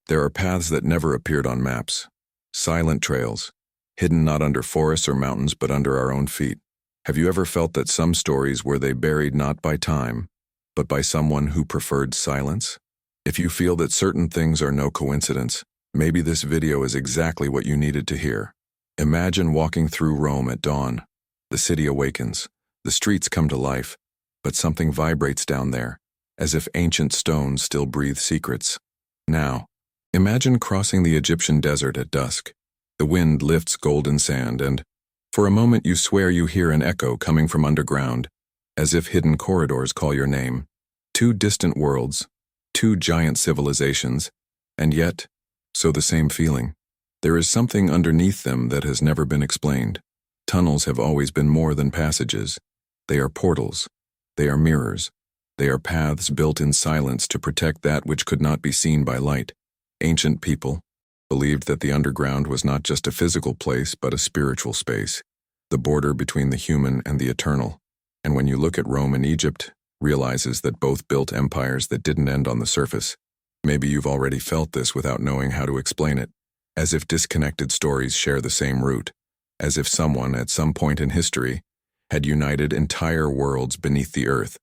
There are paths that never appeared on maps. Silent trails, hidden not under forests or mountains but under our own feet. Have you ever felt that some stories were they buried not by time, but by someone who preferred silence? If you feel that certain things are no coincidence, maybe this video is exactly what you needed to hear. Imagine walking through Rome at dawn. The city awakens, the streets come to life, but something vibrates down there, as if ancient stones still breathe secrets. Now, imagine crossing the Egyptian desert at dusk. The wind lifts golden sand and, for a moment you swear you hear an echo coming from underground, as if hidden corridors call your name. Two distant worlds, two giant civilizations, and yet, so the same feeling. There is something underneath them that has never been explained. Tunnels have always been more than passages. They are portals. They are mirrors. They are paths built in silence to protect that which could not be seen by light. Ancient people believed that the underground was not just a physical place but a spiritual space, the border between the human and the eternal. And when you look at Rome and Egypt, realizes that both built empires that didn't end on the surface. Maybe you've already felt this without knowing how to explain it, as if disconnected stories share the same root, as if someone at some point in history had united entire worlds beneath the earth.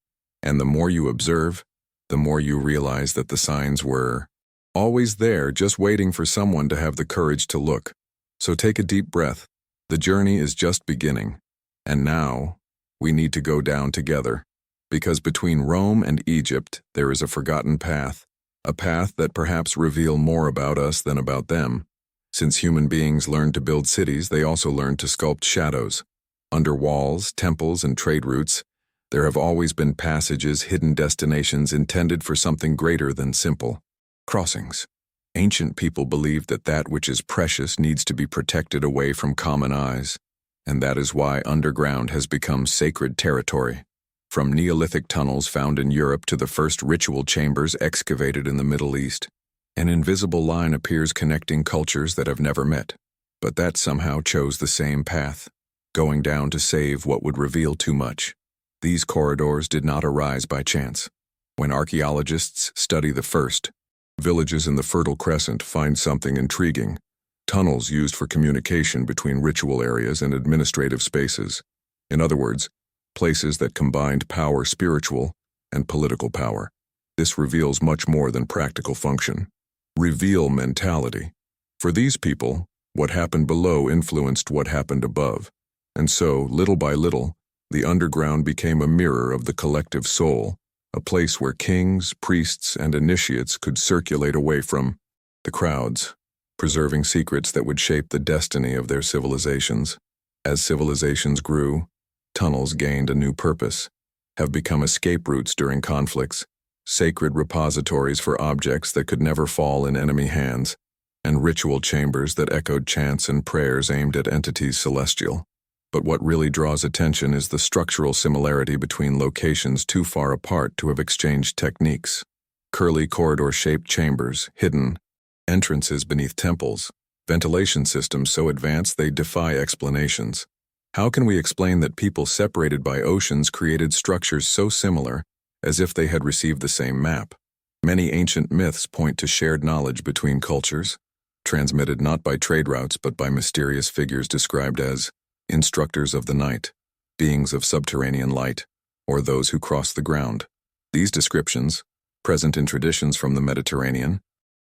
And the more you observe, the more you realize that the signs were always there, just waiting for someone to have the courage to look. So take a deep breath. The journey is just beginning. And now, we need to go down together. Because between Rome and Egypt, there is a forgotten path. A path that perhaps reveals more about us than about them. Since human beings learned to build cities, they also learned to sculpt shadows. Under walls, temples, and trade routes, there have always been passages, hidden destinations intended for something greater than simple crossings. Ancient people believed that that which is precious needs to be protected away from common eyes, and that is why underground has become sacred territory. From Neolithic tunnels found in Europe to the first ritual chambers excavated in the Middle East, an invisible line appears connecting cultures that have never met, but that somehow chose the same path, going down to save what would reveal too much. These corridors did not arise by chance. When archaeologists study the first, villages in the Fertile Crescent find something intriguing: tunnels used for communication between ritual areas and administrative spaces. In other words, places that combined power, spiritual and political power. This reveals much more than practical function. Reveal mentality. For these people, what happened below influenced what happened above. And so, little by little, the underground became a mirror of the collective soul, a place where kings, priests, and initiates could circulate away from the crowds, preserving secrets that would shape the destiny of their civilizations. As civilizations grew, tunnels gained a new purpose, have become escape routes during conflicts, sacred repositories for objects that could never fall in enemy hands, and ritual chambers that echoed chants and prayers aimed at entities celestial. But what really draws attention is the structural similarity between locations too far apart to have exchanged techniques. Curly corridor-shaped chambers, hidden entrances beneath temples, ventilation systems so advanced they defy explanations. How can we explain that people separated by oceans created structures so similar, as if they had received the same map? Many ancient myths point to shared knowledge between cultures, transmitted not by trade routes but by mysterious figures described as instructors of the night, beings of subterranean light, or those who cross the ground. These descriptions, present in traditions from the Mediterranean,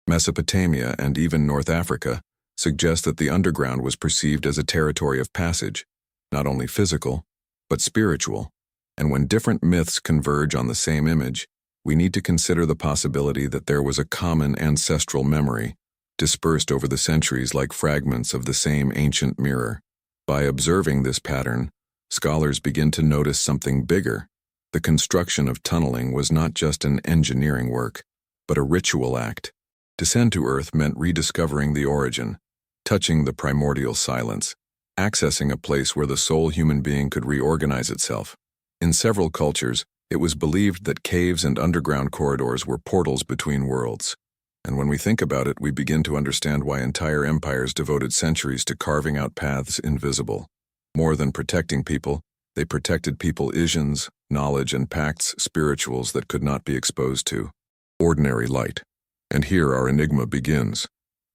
Mesopotamia, and even North Africa, suggest that the underground was perceived as a territory of passage, not only physical, but spiritual. And when different myths converge on the same image, we need to consider the possibility that there was a common ancestral memory, dispersed over the centuries like fragments of the same ancient mirror. By observing this pattern, scholars begin to notice something bigger. The construction of tunneling was not just an engineering work, but a ritual act. Descend to Earth meant rediscovering the origin, touching the primordial silence, accessing a place where the sole human being could reorganize itself. In several cultures, it was believed that caves and underground corridors were portals between worlds. And when we think about it, we begin to understand why entire empires devoted centuries to carving out paths invisible. More than protecting people, they protected visions, knowledge, and pacts spirituals that could not be exposed to ordinary light. And here our enigma begins.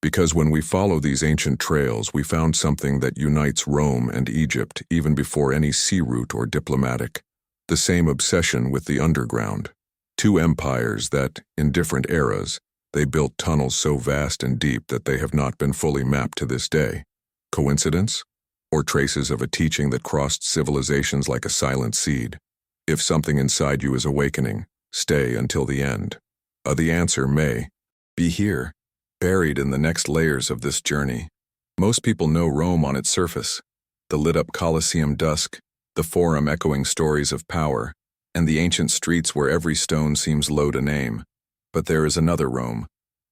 Because when we follow these ancient trails, we found something that unites Rome and Egypt even before any sea route or diplomatic. The same obsession with the underground. Two empires that, in different eras, they built tunnels so vast and deep that they have not been fully mapped to this day. Coincidence? Or traces of a teaching that crossed civilizations like a silent seed? If something inside you is awakening, stay until the end. The answer may be here, buried in the next layers of this journey. Most people know Rome on its surface. The lit-up Colosseum dusk, the Forum echoing stories of power, and the ancient streets where every stone seems low to name. But there is another Rome,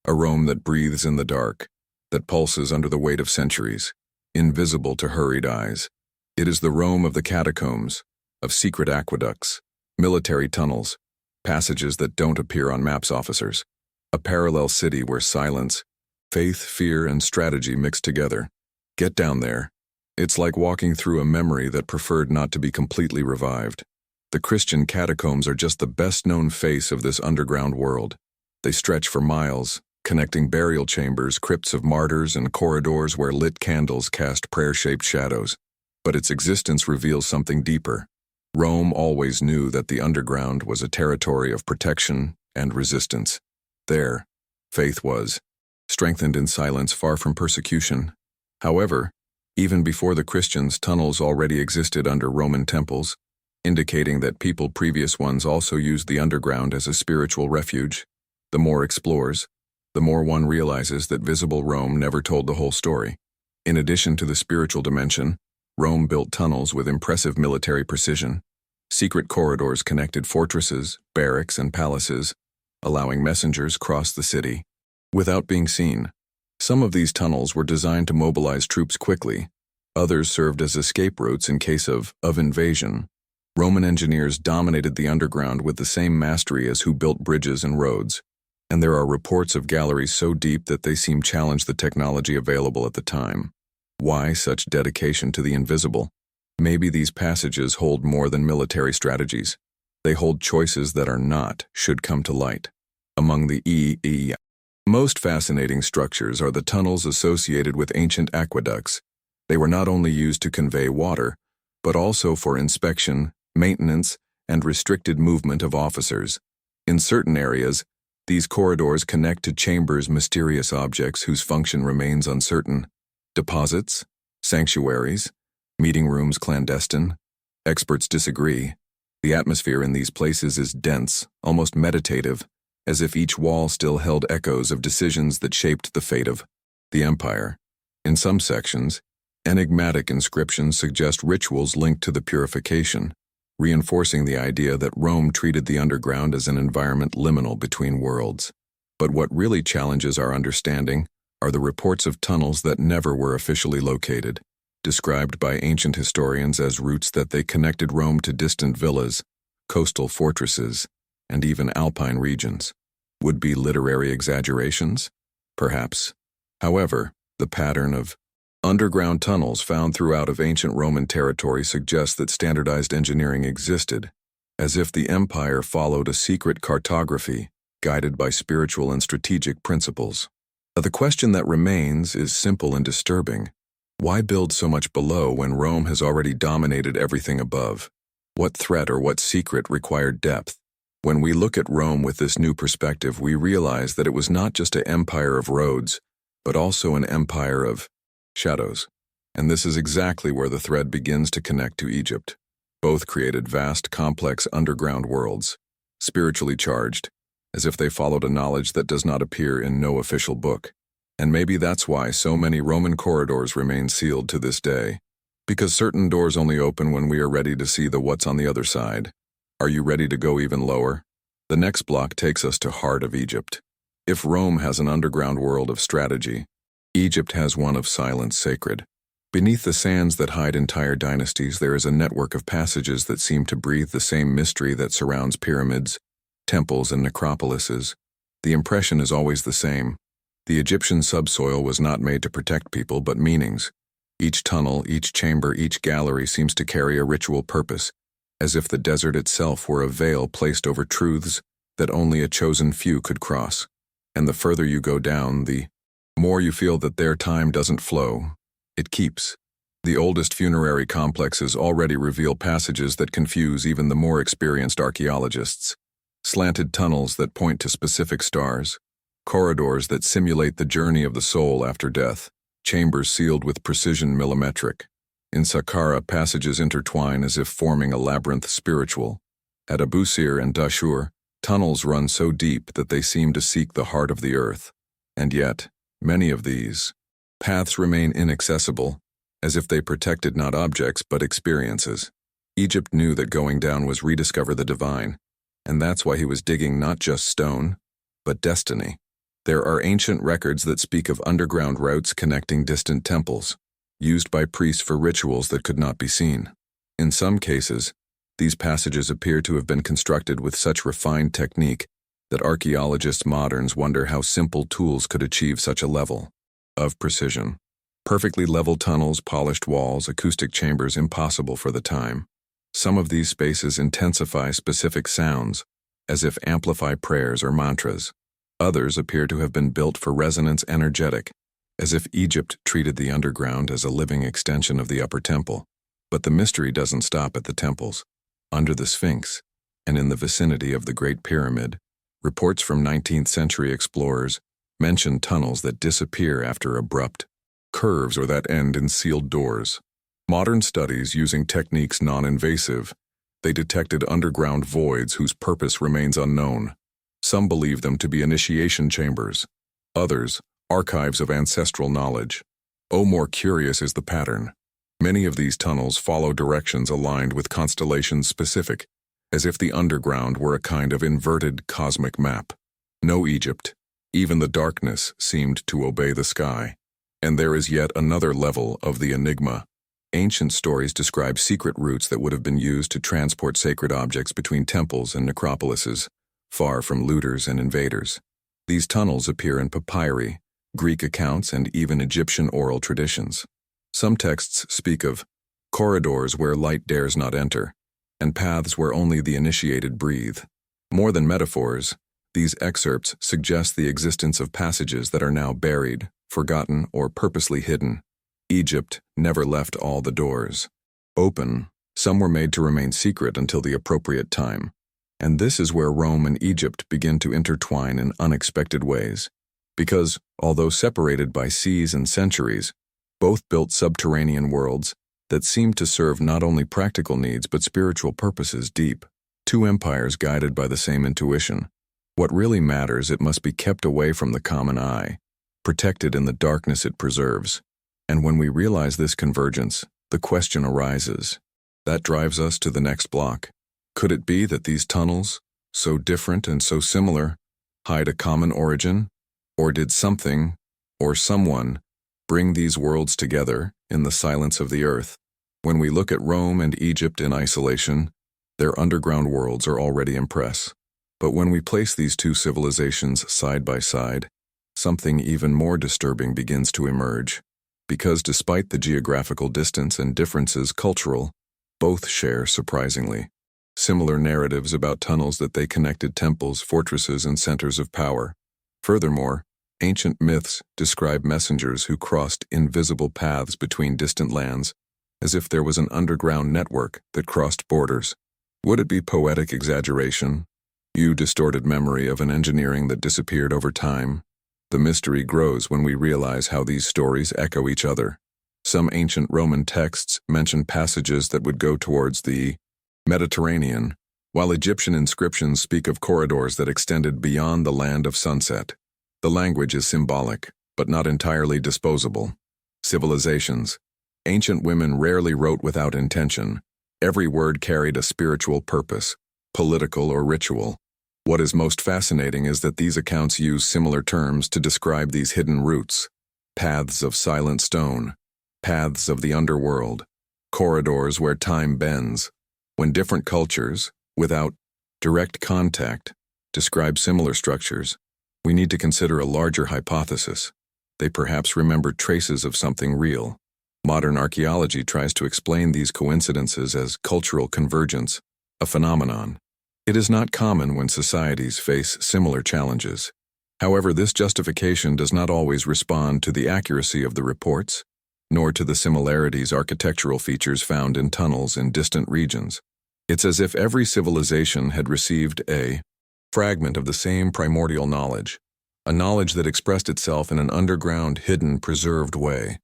a Rome that breathes in the dark, that pulses under the weight of centuries, invisible to hurried eyes. It is the Rome of the catacombs, of secret aqueducts, military tunnels, passages that don't appear on maps officers, a parallel city where silence, faith, fear, and strategy mix together. Get down there. It's like walking through a memory that preferred not to be completely revived. The Christian catacombs are just the best-known face of this underground world. They stretch for miles, connecting burial chambers, crypts of martyrs, and corridors where lit candles cast prayer-shaped shadows. But its existence reveals something deeper. Rome always knew that the underground was a territory of protection and resistance. There, faith was, strengthened in silence far from persecution. However, even before the Christians, tunnels already existed under Roman temples, indicating that previous ones also used the underground as a spiritual refuge. The more explores, the more one realizes that visible Rome never told the whole story. In addition to the spiritual dimension, Rome built tunnels with impressive military precision. Secret corridors connected fortresses, barracks, and palaces, allowing messengers cross the city without being seen. Some of these tunnels were designed to mobilize troops quickly. Others served as escape routes in case of invasion. Roman engineers dominated the underground with the same mastery as who built bridges and roads. And there are reports of galleries so deep that they seem challenge the technology available at the time. Why such dedication to the invisible? Maybe these passages hold more than military strategies. They hold choices that are not, should come to light. Among the most fascinating structures are the tunnels associated with ancient aqueducts. They were not only used to convey water, but also for inspection, maintenance, and restricted movement of officers. In certain areas, these corridors connect to chambers, mysterious objects whose function remains uncertain. Deposits, sanctuaries, meeting rooms clandestine. Experts disagree. The atmosphere in these places is dense, almost meditative, as if each wall still held echoes of decisions that shaped the fate of the empire. In some sections, enigmatic inscriptions suggest rituals linked to the purification, reinforcing the idea that Rome treated the underground as an environment liminal between worlds. But what really challenges our understanding are the reports of tunnels that never were officially located, described by ancient historians as routes that they connected Rome to distant villas, coastal fortresses, and even alpine regions. Would-be literary exaggerations? Perhaps. However, the pattern of underground tunnels found throughout of ancient Roman territory suggests that standardized engineering existed, as if the empire followed a secret cartography guided by spiritual and strategic principles. The question that remains is simple and disturbing. Why build so much below when Rome has already dominated everything above? What threat or what secret required depth? When we look at Rome with this new perspective, we realize that it was not just an empire of roads, but also an empire of shadows. And this is exactly where the thread begins to connect to Egypt. Both created vast, complex underground worlds, spiritually charged, as if they followed a knowledge that does not appear in no official book. And maybe that's why so many Roman corridors remain sealed to this day. Because certain doors only open when we are ready to see the what's on the other side. Are you ready to go even lower? The next block takes us to heart of Egypt. If Rome has an underground world of strategy, Egypt has one of silence sacred. Beneath the sands that hide entire dynasties, there is a network of passages that seem to breathe the same mystery that surrounds pyramids, temples, and necropolises. The impression is always the same. The Egyptian subsoil was not made to protect people, but meanings. Each tunnel, each chamber, each gallery seems to carry a ritual purpose, as if the desert itself were a veil placed over truths that only a chosen few could cross. And the further you go down, the more you feel that their time doesn't flow. It keeps. The oldest funerary complexes already reveal passages that confuse even the more experienced archaeologists. Slanted tunnels that point to specific stars, corridors that simulate the journey of the soul after death, chambers sealed with precision millimetric. In Saqqara, passages intertwine as if forming a labyrinth spiritual. At Abusir and Dashur, tunnels run so deep that they seem to seek the heart of the earth. And yet, many of these paths remain inaccessible, as if they protected not objects but experiences. Egypt knew that going down was rediscover the divine, and that's why he was digging not just stone, but destiny. There are ancient records that speak of underground routes connecting distant temples, used by priests for rituals that could not be seen. In some cases, these passages appear to have been constructed with such refined technique that archaeologists moderns wonder how simple tools could achieve such a level of precision. Perfectly level tunnels, polished walls, acoustic chambers impossible for the time. Some of these spaces intensify specific sounds, as if amplify prayers or mantras. Others appear to have been built for resonance energetic, as if Egypt treated the underground as a living extension of the upper temple. But the mystery doesn't stop at the temples. Under the Sphinx, and in the vicinity of the Great Pyramid, reports from 19th century explorers mention tunnels that disappear after abrupt curves or that end in sealed doors. Modern studies using techniques non-invasive, they detected underground voids whose purpose remains unknown. Some believe them to be initiation chambers, others, archives of ancestral knowledge. More curious is the pattern. Many of these tunnels follow directions aligned with constellations specific, as if the underground were a kind of inverted cosmic map. No Egypt, even the darkness seemed to obey the sky. And there is yet another level of the enigma. Ancient stories describe secret routes that would have been used to transport sacred objects between temples and necropolises, far from looters and invaders. These tunnels appear in papyri, Greek accounts, and even Egyptian oral traditions. Some texts speak of corridors where light dares not enter, and paths where only the initiated breathe. More than metaphors, these excerpts suggest the existence of passages that are now buried, forgotten, or purposely hidden. Egypt never left all the doors open. Some were made to remain secret until the appropriate time. And this is where Rome and Egypt begin to intertwine in unexpected ways. Because, although separated by seas and centuries, both built subterranean worlds that seemed to serve not only practical needs but spiritual purposes deep. Two empires guided by the same intuition. What really matters, it must be kept away from the common eye, protected in the darkness it preserves. And when we realize this convergence, the question arises. That drives us to the next block. Could it be that these tunnels, so different and so similar, hide a common origin? Or did something, or someone, bring these worlds together in the silence of the earth? When we look at Rome and Egypt in isolation, their underground worlds are already impressive. But when we place these two civilizations side by side, something even more disturbing begins to emerge. Because despite the geographical distance and differences cultural, both share, surprisingly, similar narratives about tunnels that they connected temples, fortresses, and centers of power. Furthermore, ancient myths describe messengers who crossed invisible paths between distant lands, as if there was an underground network that crossed borders. Would it be poetic exaggeration? Distorted memory of an engineering that disappeared over time? The mystery grows when we realize how these stories echo each other. Some ancient Roman texts mention passages that would go towards the Mediterranean, while Egyptian inscriptions speak of corridors that extended beyond the land of sunset. The language is symbolic, but not entirely disposable. Civilizations. Ancient women rarely wrote without intention. Every word carried a spiritual purpose, political or ritual. What is most fascinating is that these accounts use similar terms to describe these hidden routes: paths of silent stone, paths of the underworld, corridors where time bends. When different cultures, without direct contact, describe similar structures, we need to consider a larger hypothesis. They perhaps remembered traces of something real. Modern archaeology tries to explain these coincidences as cultural convergence, a phenomenon. It is not common when societies face similar challenges. However, this justification does not always respond to the accuracy of the reports, nor to the similarities architectural features found in tunnels in distant regions. It's as if every civilization had received a fragment of the same primordial knowledge, a knowledge that expressed itself in an underground, hidden, preserved way,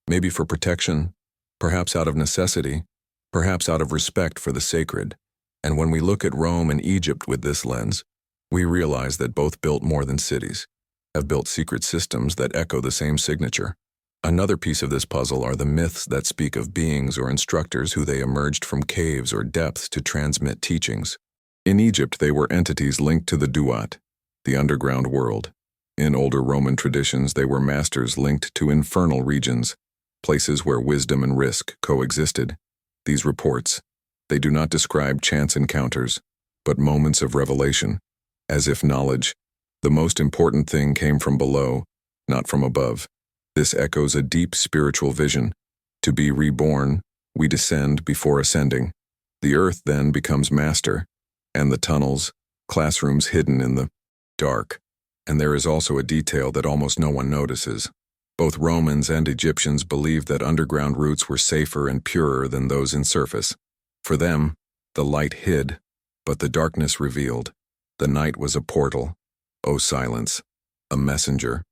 maybe for protection, perhaps out of necessity, perhaps out of respect for the sacred. And when we look at Rome and Egypt with this lens, we realize that both built more than cities, have built secret systems that echo the same signature. Another piece of this puzzle are the myths that speak of beings or instructors who they emerged from caves or depths to transmit teachings. In Egypt, they were entities linked to the Duat, the underground world. In older Roman traditions, they were masters linked to infernal regions, places where wisdom and risk coexisted. These reports, they do not describe chance encounters, but moments of revelation, as if knowledge, the most important thing, came from below, not from above. This echoes a deep spiritual vision. To be reborn, we descend before ascending. The earth then becomes master, and the tunnels, classrooms hidden in the dark. And there is also a detail that almost no one notices. Both Romans and Egyptians believed that underground routes were safer and purer than those in surface. For them, the light hid, but the darkness revealed. The night was a portal, O silence, a messenger.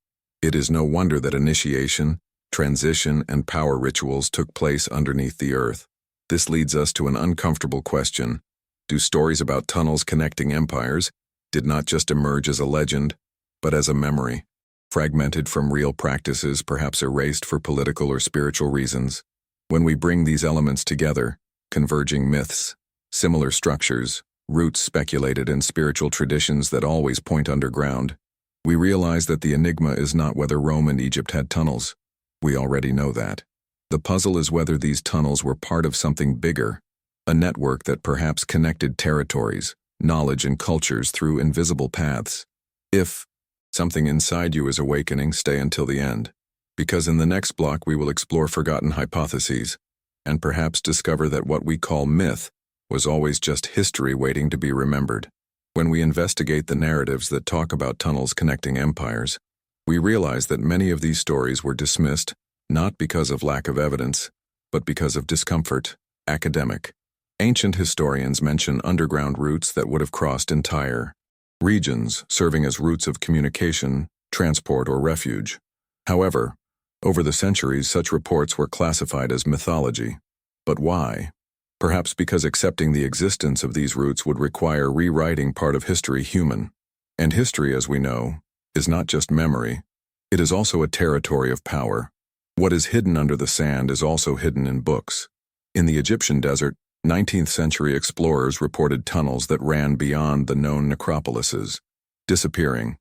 It is no wonder that initiation, transition, and power rituals took place underneath the earth. This leads us to an uncomfortable question. Do stories about tunnels connecting empires did not just emerge as a legend, but as a memory, fragmented from real practices, perhaps erased for political or spiritual reasons? When we bring these elements together, converging myths, similar structures, roots speculated, and spiritual traditions that always point underground, we realize that the enigma is not whether Rome and Egypt had tunnels. We already know that. The puzzle is whether these tunnels were part of something bigger, a network that perhaps connected territories, knowledge, and cultures through invisible paths. If something inside you is awakening, stay until the end, because in the next block we will explore forgotten hypotheses, and perhaps discover that what we call myth was always just history waiting to be remembered. When we investigate the narratives that talk about tunnels connecting empires, we realize that many of these stories were dismissed not because of lack of evidence, but because of discomfort. Academic. Ancient historians mention underground routes that would have crossed entire regions, serving as routes of communication, transport, or refuge. However, over the centuries, such reports were classified as mythology. But why? Perhaps because accepting the existence of these routes would require rewriting part of history human. And history, as we know, is not just memory. It is also a territory of power. What is hidden under the sand is also hidden in books. In the Egyptian desert, 19th century explorers reported tunnels that ran beyond the known necropolises, disappearing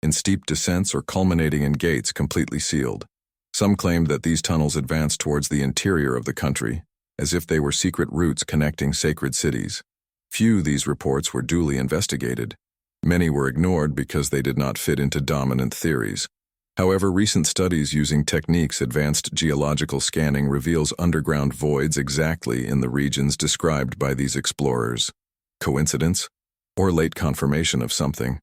in steep descents or culminating in gates completely sealed. Some claimed that these tunnels advanced towards the interior of the country, as if they were secret routes connecting sacred cities. Few these reports were duly investigated. Many were ignored because they did not fit into dominant theories. However, recent studies using techniques advanced geological scanning reveals underground voids exactly in the regions described by these explorers. Coincidence? Or late confirmation of something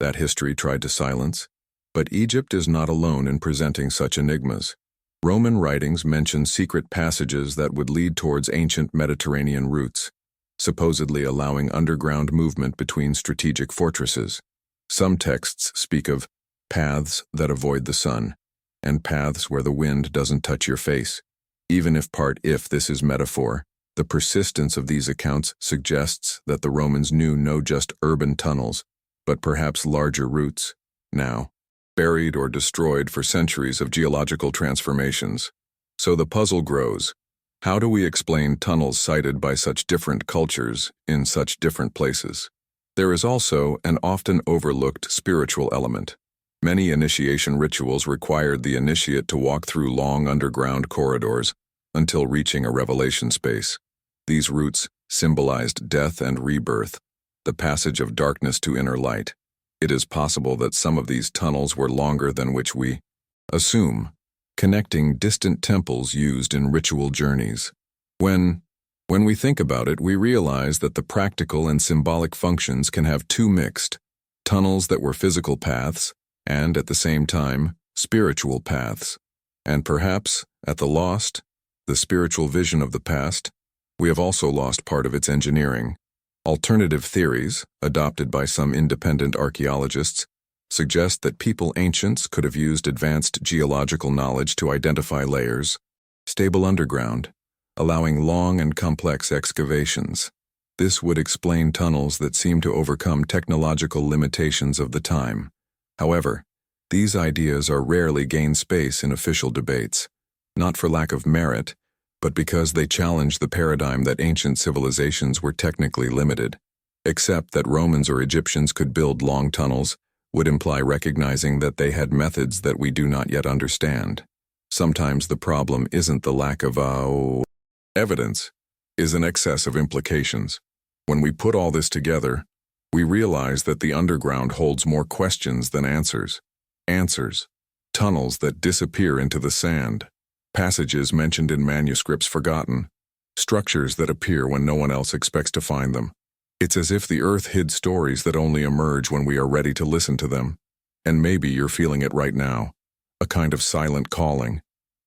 that history tried to silence? But Egypt is not alone in presenting such enigmas. Roman writings mention secret passages that would lead towards ancient Mediterranean routes, supposedly allowing underground movement between strategic fortresses. Some texts speak of paths that avoid the sun, and paths where the wind doesn't touch your face. Even if this is metaphor, the persistence of these accounts suggests that the Romans knew no just urban tunnels, but perhaps larger routes, now buried or destroyed for centuries of geological transformations. So the puzzle grows. How do we explain tunnels sited by such different cultures in such different places? There is also an often overlooked spiritual element. Many initiation rituals required the initiate to walk through long underground corridors until reaching a revelation space. These routes symbolized death and rebirth, the passage of darkness to inner light. It is possible that some of these tunnels were longer than which we assume, connecting distant temples used in ritual journeys. When we think about it, we realize that the practical and symbolic functions can have two mixed tunnels that were physical paths, and at the same time, spiritual paths. And perhaps, at the lost, the spiritual vision of the past, we have also lost part of its engineering. Alternative theories, adopted by some independent archaeologists, suggest that people ancients could have used advanced geological knowledge to identify layers, stable underground, allowing long and complex excavations. This would explain tunnels that seem to overcome technological limitations of the time. However, these ideas are rarely gain space in official debates, not for lack of merit, but because they challenge the paradigm that ancient civilizations were technically limited. Except that Romans or Egyptians could build long tunnels would imply recognizing that they had methods that we do not yet understand. Sometimes the problem isn't the lack of evidence, is an excess of implications. When we put all this together, we realize that the underground holds more questions than answers. Answers. Tunnels that disappear into the sand. Passages mentioned in manuscripts forgotten. Structures that appear when no one else expects to find them. It's as if the earth hid stories that only emerge when we are ready to listen to them. And maybe you're feeling it right now. A kind of silent calling.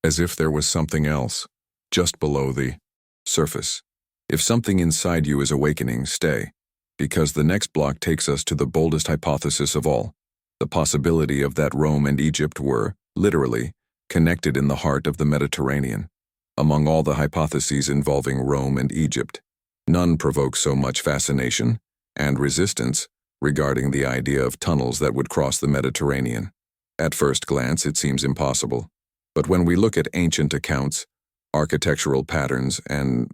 As if there was something else, just below the surface. If something inside you is awakening, stay. Because the next block takes us to the boldest hypothesis of all. The possibility of that Rome and Egypt were, literally, connected in the heart of the Mediterranean. Among all the hypotheses involving Rome and Egypt, none provoke so much fascination and resistance regarding the idea of tunnels that would cross the Mediterranean. At first glance, it seems impossible. But when we look at ancient accounts, architectural patterns, and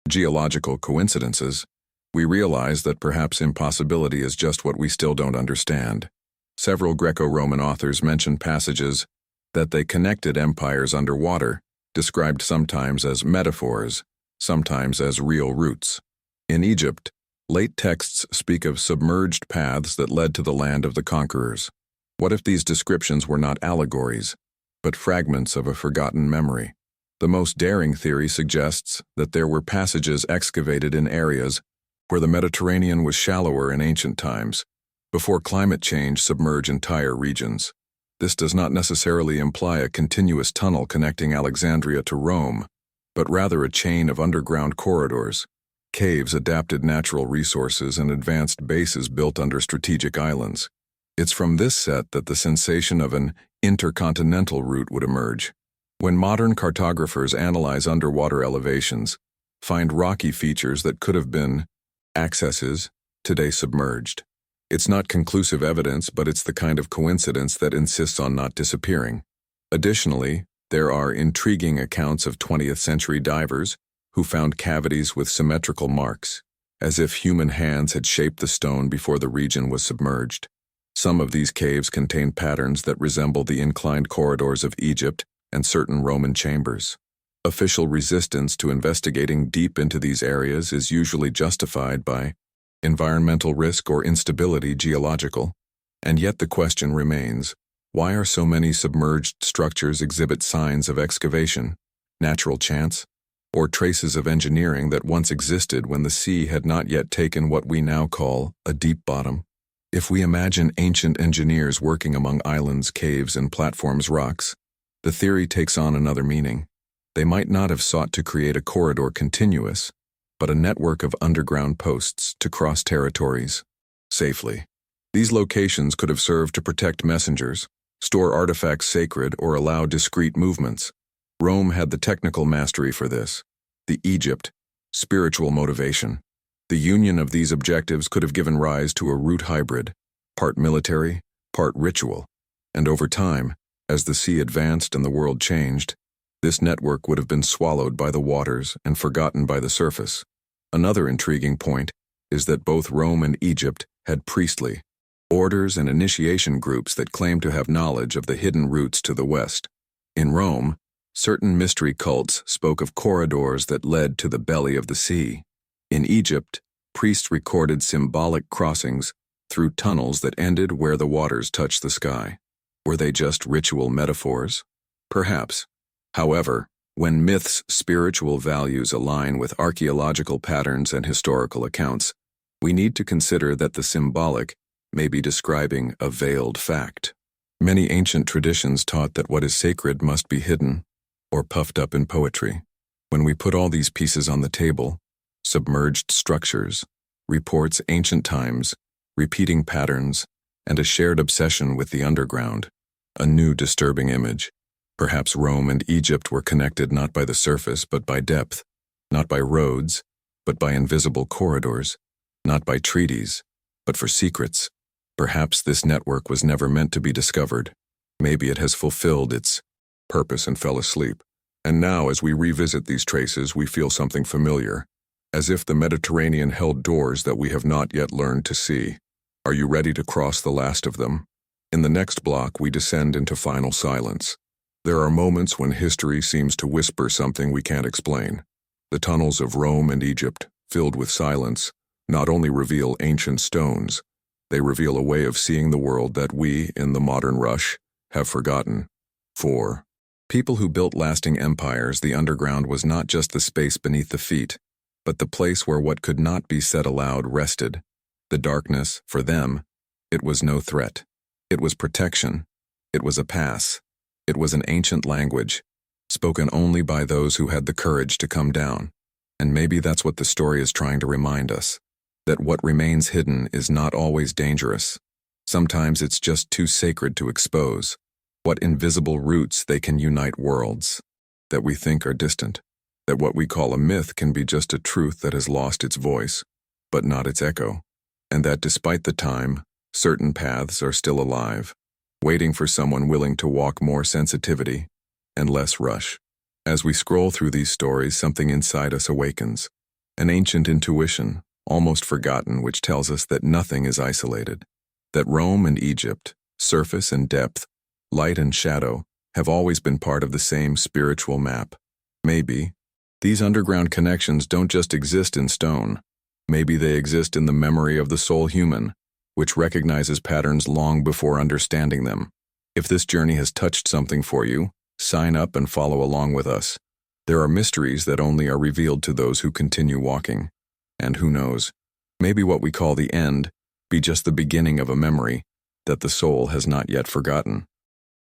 geological coincidences, we realize that perhaps impossibility is just what we still don't understand. Several Greco-Roman authors mention passages that they connected empires underwater, described sometimes as metaphors, sometimes as real routes. In Egypt, late texts speak of submerged paths that led to the land of the conquerors. What if these descriptions were not allegories, but fragments of a forgotten memory? The most daring theory suggests that there were passages excavated in areas where the Mediterranean was shallower in ancient times, before climate change submerged entire regions. This does not necessarily imply a continuous tunnel connecting Alexandria to Rome, but rather a chain of underground corridors, caves adapted natural resources and advanced bases built under strategic islands. It's from this set that the sensation of an intercontinental route would emerge. When modern cartographers analyze underwater elevations, find rocky features that could have been accesses, today submerged. It's not conclusive evidence, but it's the kind of coincidence that insists on not disappearing. Additionally, there are intriguing accounts of 20th century divers who found cavities with symmetrical marks, as if human hands had shaped the stone before the region was submerged. Some of these caves contain patterns that resemble the inclined corridors of Egypt and certain Roman chambers. Official resistance to investigating deep into these areas is usually justified by environmental risk or instability geological, and yet the question remains, why are so many submerged structures exhibit signs of excavation, natural chance, or traces of engineering that once existed when the sea had not yet taken what we now call a deep bottom? If we imagine ancient engineers working among islands, caves, and platforms rocks, the theory takes on another meaning. They might not have sought to create a corridor continuous, but a network of underground posts to cross territories safely. These locations could have served to protect messengers, store artifacts sacred, or allow discreet movements. Rome had the technical mastery for this. The Egypt, spiritual motivation. The union of these objectives could have given rise to a route hybrid, part military, part ritual. And over time, as the sea advanced and the world changed, this network would have been swallowed by the waters and forgotten by the surface. Another intriguing point is that both Rome and Egypt had priestly orders and initiation groups that claimed to have knowledge of the hidden routes to the west. In Rome, certain mystery cults spoke of corridors that led to the belly of the sea. In Egypt, priests recorded symbolic crossings through tunnels that ended where the waters touched the sky. Were they just ritual metaphors? Perhaps. However, when myth's spiritual values align with archaeological patterns and historical accounts, we need to consider that the symbolic may be describing a veiled fact. Many ancient traditions taught that what is sacred must be hidden or puffed up in poetry. When we put all these pieces on the table, submerged structures, reports ancient times, repeating patterns, and a shared obsession with the underground, a new disturbing image. Perhaps Rome and Egypt were connected not by the surface but by depth, not by roads, but by invisible corridors, not by treaties, but for secrets. Perhaps this network was never meant to be discovered. Maybe it has fulfilled its purpose and fell asleep. And now, as we revisit these traces, we feel something familiar, as if the Mediterranean held doors that we have not yet learned to see. Are you ready to cross the last of them? In the next block, we descend into final silence. There are moments when history seems to whisper something we can't explain. The tunnels of Rome and Egypt, filled with silence, not only reveal ancient stones, they reveal a way of seeing the world that we, in the modern rush, have forgotten. 4. People who built lasting empires, the underground was not just the space beneath the feet, but the place where what could not be said aloud rested. The darkness, for them, it was no threat. It was protection. It was a pass. It was an ancient language, spoken only by those who had the courage to come down. And maybe that's what the story is trying to remind us, that what remains hidden is not always dangerous. Sometimes it's just too sacred to expose. What invisible roots they can unite worlds that we think are distant, that what we call a myth can be just a truth that has lost its voice, but not its echo, and that despite the time, certain paths are still alive, waiting for someone willing to walk more sensitivity and less rush. As we scroll through these stories, something inside us awakens, an ancient intuition, almost forgotten, which tells us that nothing is isolated, that Rome and Egypt, surface and depth, light and shadow, have always been part of the same spiritual map. Maybe these underground connections don't just exist in stone. Maybe they exist in the memory of the soul human, which recognizes patterns long before understanding them. If this journey has touched something for you, sign up and follow along with us. There are mysteries that only are revealed to those who continue walking. And who knows, maybe what we call the end be just the beginning of a memory that the soul has not yet forgotten.